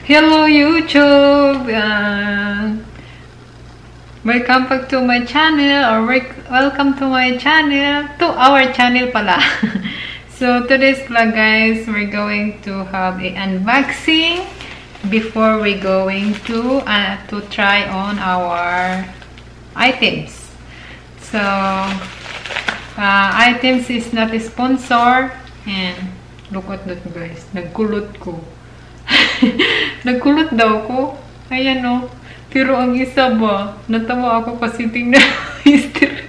Hello YouTube! Welcome back to my channel, or welcome to my channel, to our channel pala. So today's vlog guys, we're going to have a unboxing before we're going to try on our items. So items is not a sponsor, and look at that guys, nagkulot ko. Nagkulot daw ko. Ayan o. Pero ang isa ba, natawa ako kasi tingnan history.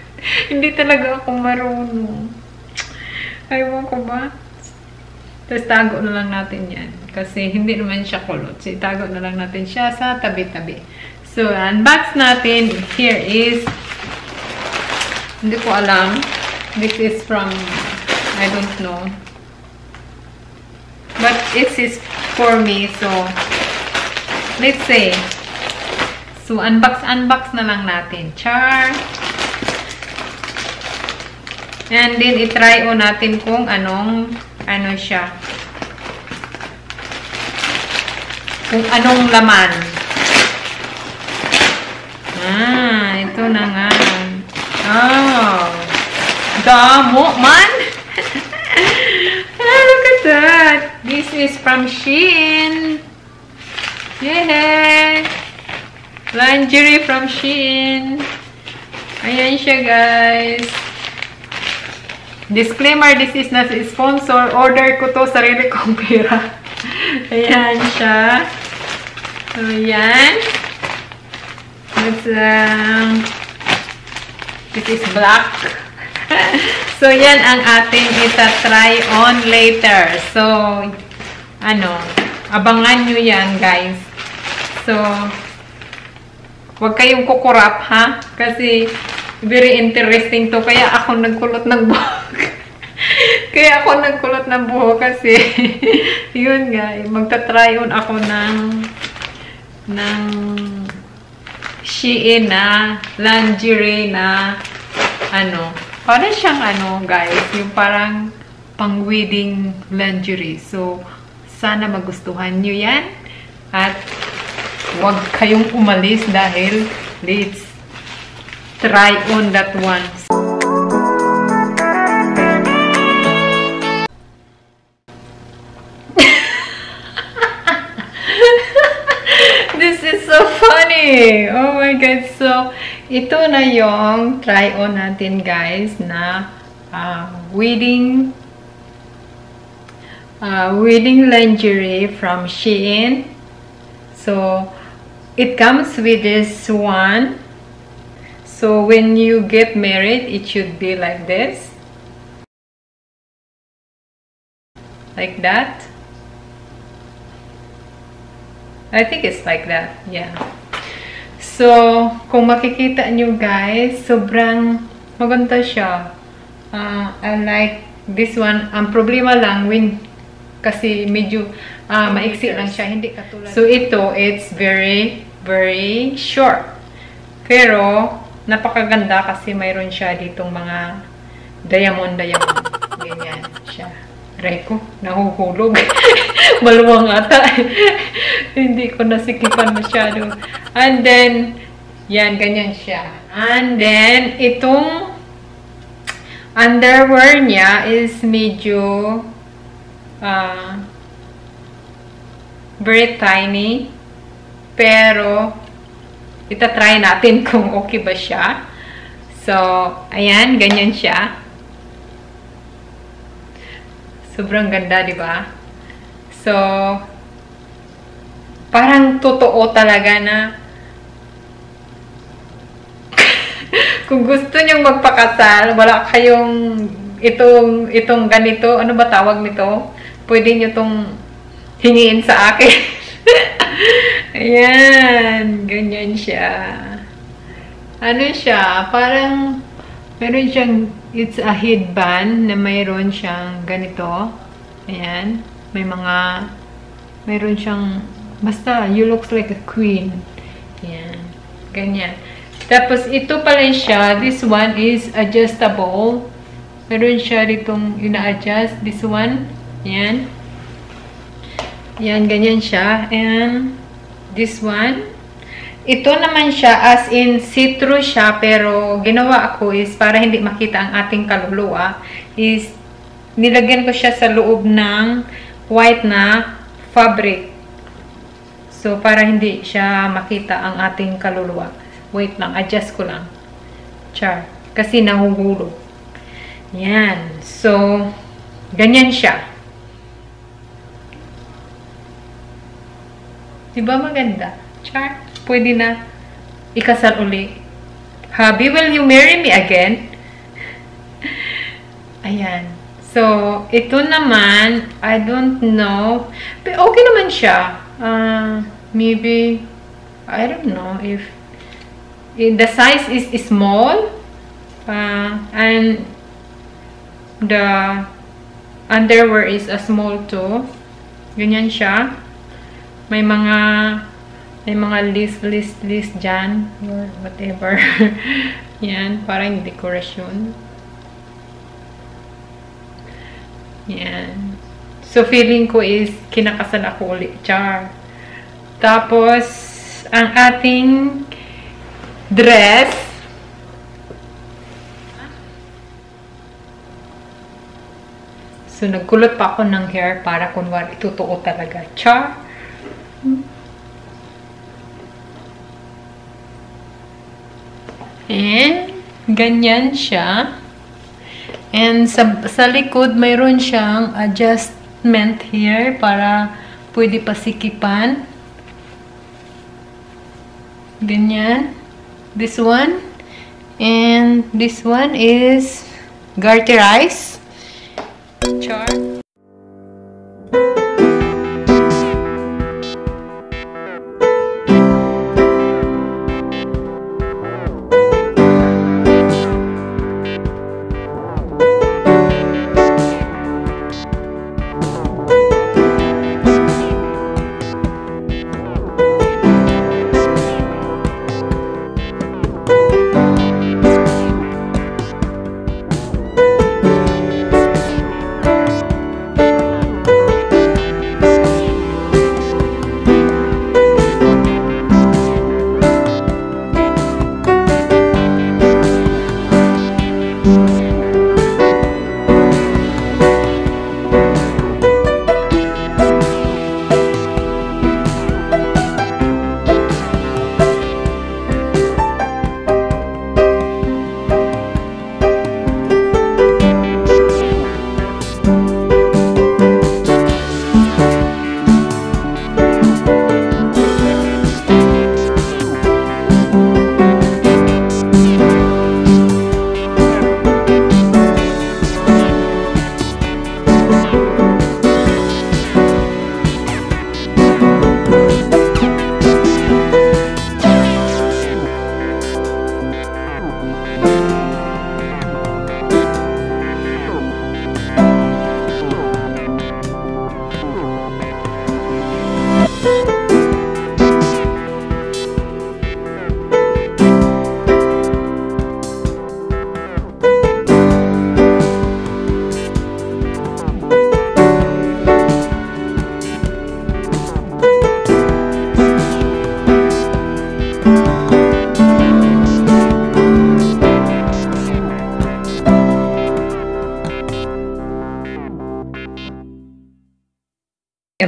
Hindi talaga ako marunong. Ayaw ko ba? Tapos tago na lang natin yan. Kasi hindi naman siya kulot. So itago na lang natin siya sa tabi-tabi. So unbox natin. Here is, hindi ko alam. This is from, I don't know. But it is for me, so let's say, so unbox na lang natin, char, and then itry o natin kung ano siya, kung anong laman. Ito na nga. Oh, damo man. Look at that. This is from Shein. Yay! Lingerie from Shein. Ayan siya, guys. Disclaimer, this is not a sponsor. Order ko to, sarili kong pera. Ayan siya. So, ayan. This is black. So, yan ang ating ita-try on later. So, abangan nyo yan, guys. So, huwag kayong kukurap, ha? Kasi, very interesting to. Kaya ako nagkulot ng buhok. Kaya ako nagkulot ng buhok kasi, yun, guys. Magta-try on ako ng Shein na lingerie na, parang siyang guys, yung parang pang-wedding lingerie. So, sana magustuhan nyo yan. At huwag kayong umalis dahil let's try on that one. This is so funny! Oh my God! So, ito na yung try-on natin, guys, na wedding lingerie from Shein. So, it comes with this one. So, when you get married, it should be like this. Like that. I think it's like that. Yeah. So, kung makikita nyo guys, sobrang maganda siya. I like this one. Ang problema lang, kasi medyo maiksi lang siya. Hindi katulad. So, ito, it's very, very short. Pero, napakaganda kasi mayroon siya ditong mga diamond. Ganyan siya. Reko, nahuhulog. Maluwang ata. Hindi ko nasikipan masyado. And then, yan, ganyan siya. And then, itong underwear niya is medyo very tiny. Pero, itatry natin kung okay ba siya. So, ayan, ganyan siya. Sobrang ganda, di ba? So, parang totoo talaga na kung gusto nyong magpakasal, wala kayong itong ganito, ano ba tawag nito? Pwede nyo itong hingiin sa akin. Ayan, ganyan siya. Ano siya? Parang meron siyang, it's a headband na mayroon siyang ganito. Ayan. Mayroon siyang, basta, you looks like a queen. Ayan. Ganyan. Tapos, ito pala siya. This one is adjustable. Meron siya ditong ina-adjust. This one. Ayan. Yan, ganyan siya. And this one, ito naman siya as in citrus siya, pero ginawa ako is para hindi makita ang ating kaluluwa is nilagyan ko siya sa loob ng white na fabric. So, para hindi siya makita ang ating kaluluwa. Wait lang, adjust ko lang. Char. Kasi nahuhulog. Yan. So, ganyan siya. Diba maganda? Char. Pwede na ikasal uli. Hubby, will you marry me again? Ayan. So, ito naman, I don't know. But okay naman siya. Maybe, I don't know if the size is small. And the underwear is a small too. Ganyan siya. May mga list dyan. Or whatever. Yan, parang decoration. Yan. So, feeling ko is kinakasal ako ulit. Char. Tapos, ang ating dress. So, nagkulot pa ako ng hair para kunwari totoo talaga. Char. And, ganyan siya. And sa likod, mayroon siyang adjustment here para pwede pasikipan. Ganyan. This one. And this one is garterized. Char.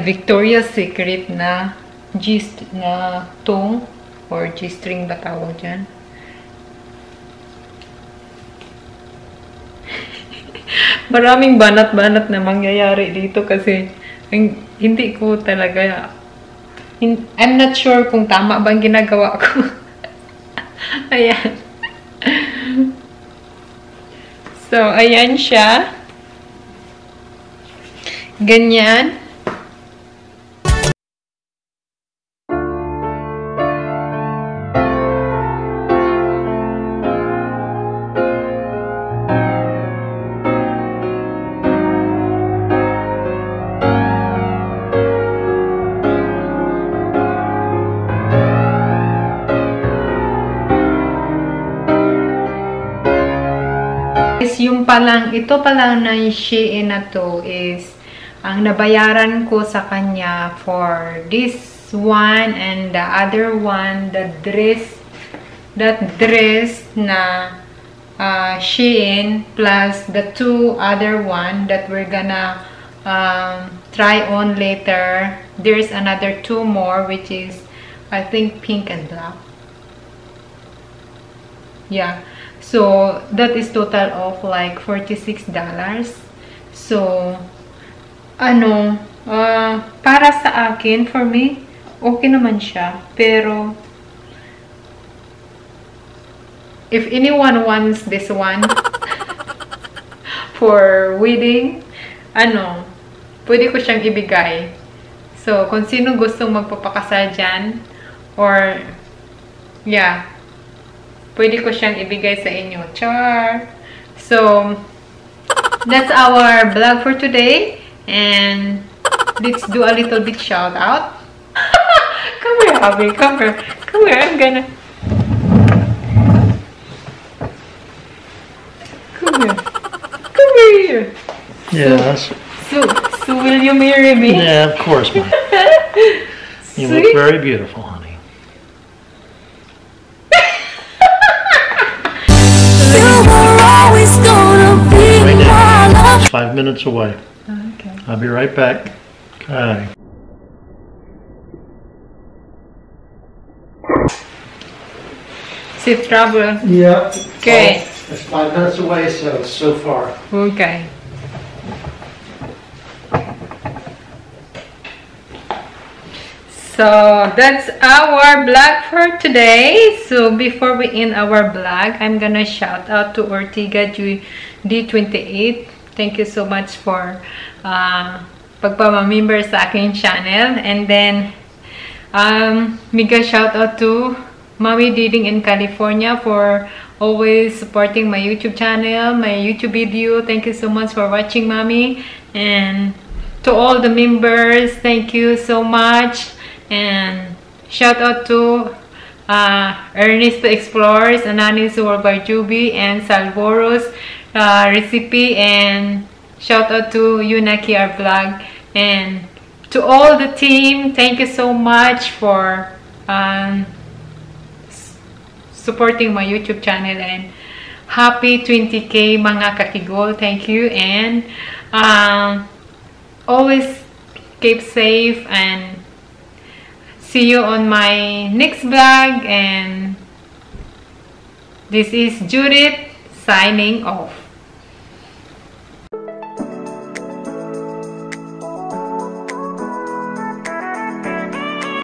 Victoria's Secret na tong or G-string ba tawag dyan? Maraming banat-banat na mangyayari dito kasi hindi ko talaga I'm not sure kung tama ba ang ginagawa ko. Ayan. So, ayan siya. Ganyan. Yung palang, ito palang na Shein na to is ang nabayaran ko sa kanya for this one and the other one, that dress na Shein, plus the two other one that we're gonna try on later. There's another two more, which is I think pink and black. Yeah, so that is total of like $46. So ano, para sa akin, for me, okay naman siya. Pero if anyone wants this one for wedding, ano, pwede ko siyang ibigay. So, kung sino gustong magpapakasal dyan, or, yeah, pwede ko siyang ibigay sa inyo. Char! So, that's our vlog for today. And, let's do a little bit shout out. Come here, Abby. Come here. Come here. I'm gonna... Come here. Come here. Yes. So will you marry me? Yeah, of course, man. You look very beautiful, honey. You were always gonna be Right my now, love. it's 5 minutes away. Okay. I'll be right back. Okay. Safe travel. Yeah. Okay. It's 5 minutes away, so far. Okay. So that's our vlog for today. So before we end our vlog, I'm gonna shout out to Ortiga D28. Thank you so much for pagpamamember sa aking channel. And then mega shout out to Mommy Diding in California for always supporting my YouTube channel, my YouTube video. Thank you so much for watching, Mommy. And to all the members, thank you so much. And shout out to Ernesto Explorers, Ananis Worldwide Juby, and Salvoros Recipe. And shout out to Yunaki our vlog. And to all the team, thank you so much for supporting my YouTube channel. And happy 20K mga kakigol. Thank you. And always keep safe, and see you on my next vlog. And this is Judith signing off.